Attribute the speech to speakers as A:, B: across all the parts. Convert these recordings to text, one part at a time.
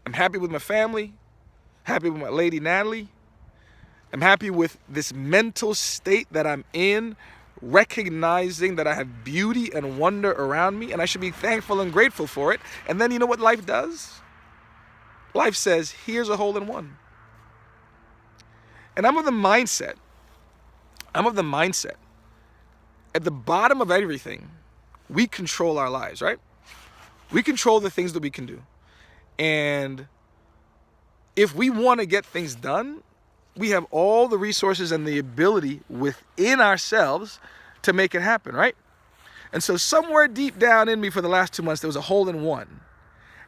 A: I'm happy with my family, happy with my lady Natalie. I'm happy with this mental state that I'm in, recognizing that I have beauty and wonder around me, and I should be thankful and grateful for it. And then you know what life does? Life says, here's a hole in one. And I'm of the mindset, at the bottom of everything, we control our lives, right? We control the things that we can do. And if we want to get things done, we have all the resources and the ability within ourselves to make it happen, right? And so somewhere deep down in me for the last 2 months, there was a hole in one.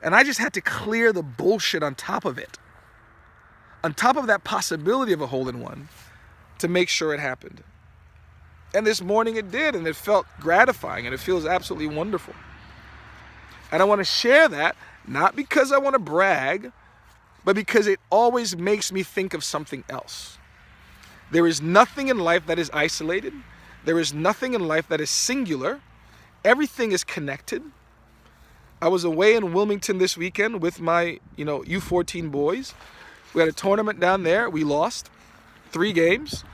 A: And I just had to clear the bullshit on top of it. On top of that possibility of a hole in one, to make sure it happened. And this morning it did, and it felt gratifying, and it feels absolutely wonderful. And I want to share that, not because I want to brag, but because it always makes me think of something else. There is nothing in life that is isolated. There is nothing in life that is singular. Everything is connected. I was away in Wilmington this weekend with my, U14 boys. We had a tournament down there. We lost 3 games.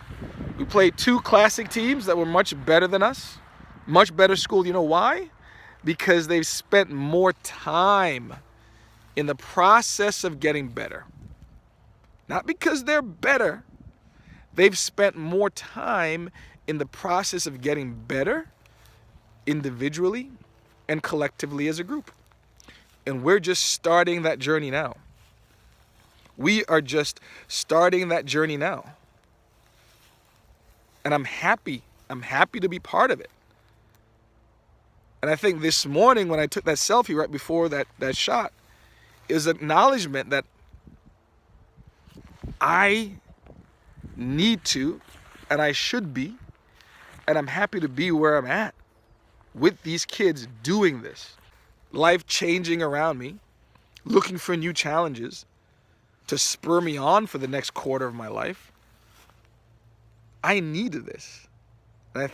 A: We played 2 classic teams that were much better than us. Much better school. You know why? Because they've spent more time in the process of getting better. Not because they're better. They've spent more time in the process of getting better individually and collectively as a group. And we're just starting that journey now. We are just starting that journey now. And I'm happy. I'm happy to be part of it. And I think this morning when I took that selfie right before that shot, is acknowledgement that I need to, and I should be, and I'm happy to be where I'm at with these kids doing this. Life changing around me, looking for new challenges to spur me on for the next quarter of my life. I needed this. And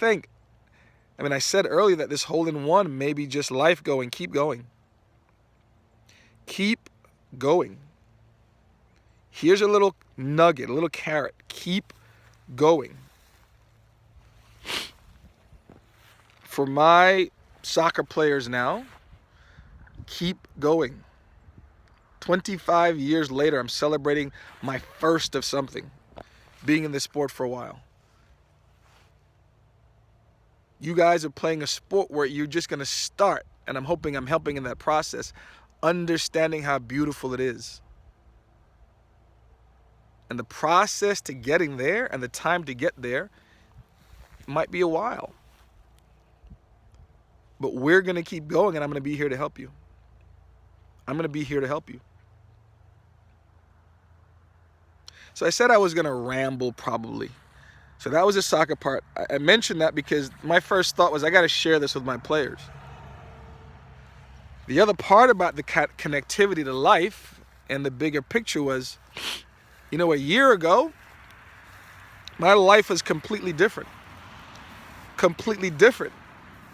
A: I said earlier that this hole in one may be just life going, keep going. Keep going. Here's a little nugget, a little carrot. Keep going. For my soccer players now, keep going. 25 years later, I'm celebrating my first of something, being in this sport for a while. You guys are playing a sport where you're just going to start, and I'm hoping I'm helping in that process, understanding how beautiful it is. And the process to getting there and the time to get there might be a while. But we're going to keep going, and I'm going to be here to help you. I'm going to be here to help you. So I said I was going to ramble probably. So that was the soccer part. I mentioned that because my first thought was I got to share this with my players. The other part about the connectivity to life and the bigger picture was, a year ago, my life was completely different. Completely different.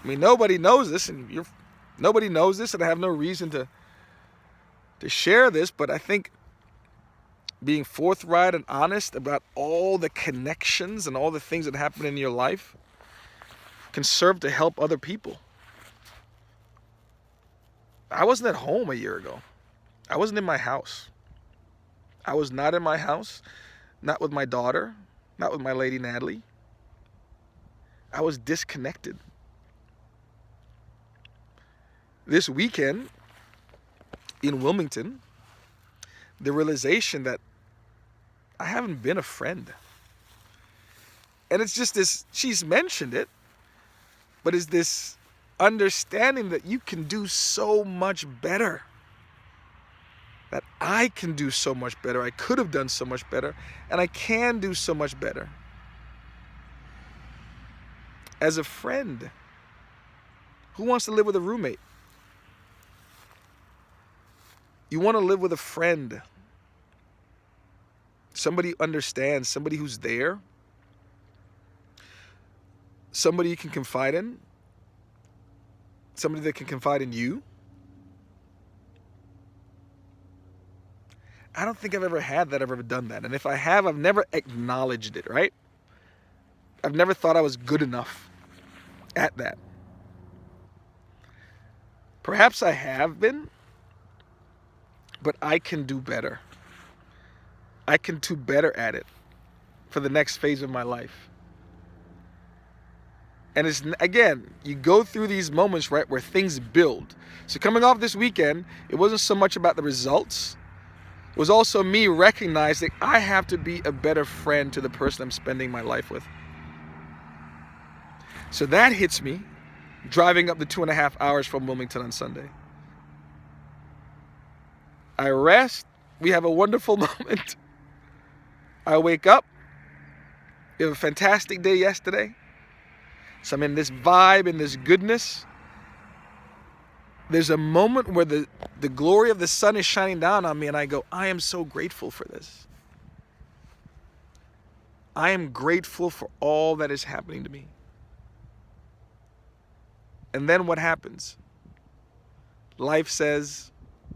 A: Nobody knows this, and nobody knows this, and I have no reason to share this, but I think being forthright and honest about all the connections and all the things that happen in your life can serve to help other people. I wasn't at home a year ago. I wasn't in my house. I was not in my house, not with my daughter, not with my lady Natalie. I was disconnected. This weekend in Wilmington, the realization that I haven't been a friend. And it's just this, she's mentioned it, but it's this understanding that you can do so much better. That I can do so much better. I could have done so much better, and I can do so much better. As a friend, who wants to live with a roommate? You want to live with a friend. Somebody who understands, somebody who's there. Somebody you can confide in. Somebody that can confide in you. I don't think I've ever had that, I've ever done that. And if I have, I've never acknowledged it, right? I've never thought I was good enough at that. Perhaps I have been, but I can do better. I can do better at it for the next phase of my life. And it's, again, you go through these moments, right, where things build. So coming off this weekend, it wasn't so much about the results. It was also me recognizing I have to be a better friend to the person I'm spending my life with. So that hits me driving up the 2.5 hours from Wilmington on Sunday. I rest. We have a wonderful moment. I wake up. We have a fantastic day yesterday. So I'm in this vibe, in this goodness. There's a moment where the glory of the sun is shining down on me and I go, I am so grateful for this. I am grateful for all that is happening to me. And then what happens? Life says,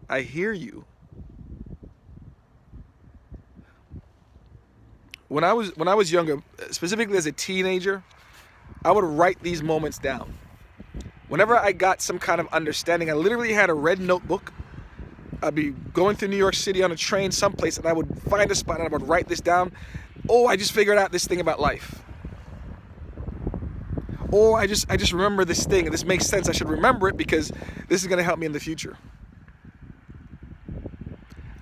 A: I hear you. When I was younger, specifically as a teenager, I would write these moments down. Whenever I got some kind of understanding, I literally had a red notebook. I'd be going through New York City on a train someplace, and I would find a spot and I would write this down. Oh, I just figured out this thing about life. Oh, I just remember this thing, and this makes sense. I should remember it because this is going to help me in the future.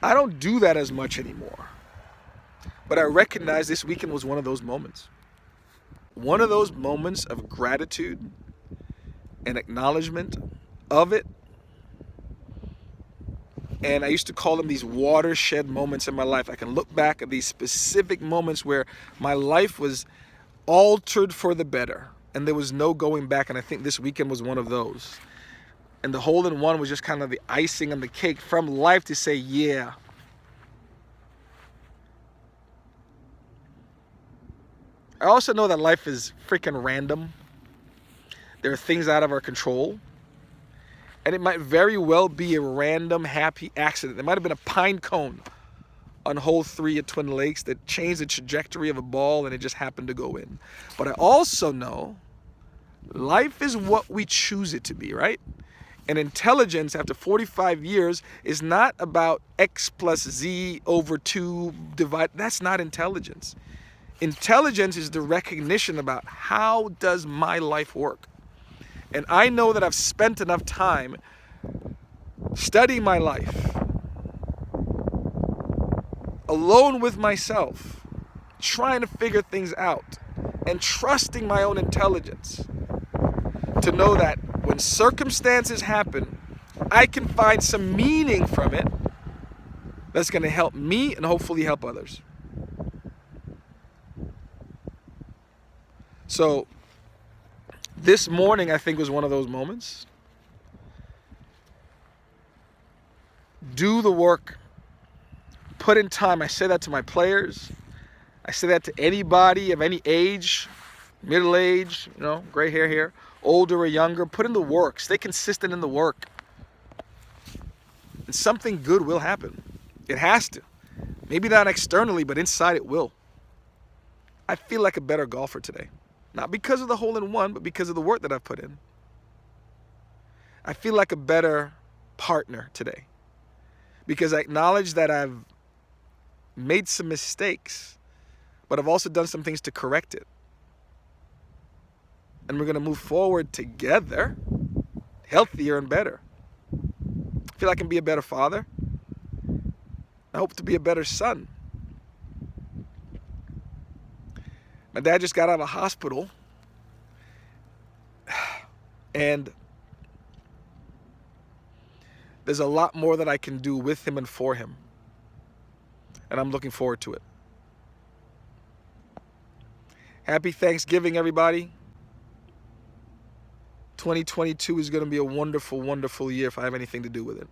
A: I don't do that as much anymore. But I recognize this weekend was one of those moments. One of those moments of gratitude and acknowledgement of it. And I used to call them these watershed moments in my life. I can look back at these specific moments where my life was altered for the better. And there was no going back. And I think this weekend was one of those. And the hole-in-one was just kind of the icing on the cake from life to say, yeah. I also know that life is freaking random. There are things out of our control. And it might very well be a random happy accident. There might have been a pine cone on hole 3 at Twin Lakes that changed the trajectory of a ball and it just happened to go in. But I also know life is what we choose it to be, right? And intelligence after 45 years is not about X plus Z over 2 divide. That's not intelligence. Intelligence is the recognition about how does my life work. And I know that I've spent enough time studying my life, alone with myself, trying to figure things out, and trusting my own intelligence to know that when circumstances happen, I can find some meaning from it that's going to help me and hopefully help others. So this morning, I think, was one of those moments. Do the work. Put in time. I say that to my players. I say that to anybody of any age, middle age, gray hair here, older or younger. Put in the work. Stay consistent in the work. And something good will happen. It has to. Maybe not externally, but inside it will. I feel like a better golfer today. Not because of the hole-in-one, but because of the work that I've put in. I feel like a better partner today. Because I acknowledge that I've made some mistakes, but I've also done some things to correct it. And we're going to move forward together, healthier and better. I feel I can be a better father. I hope to be a better son. My dad just got out of a hospital, and there's a lot more that I can do with him and for him, and I'm looking forward to it. Happy Thanksgiving, everybody. 2022 is going to be a wonderful, wonderful year if I have anything to do with it.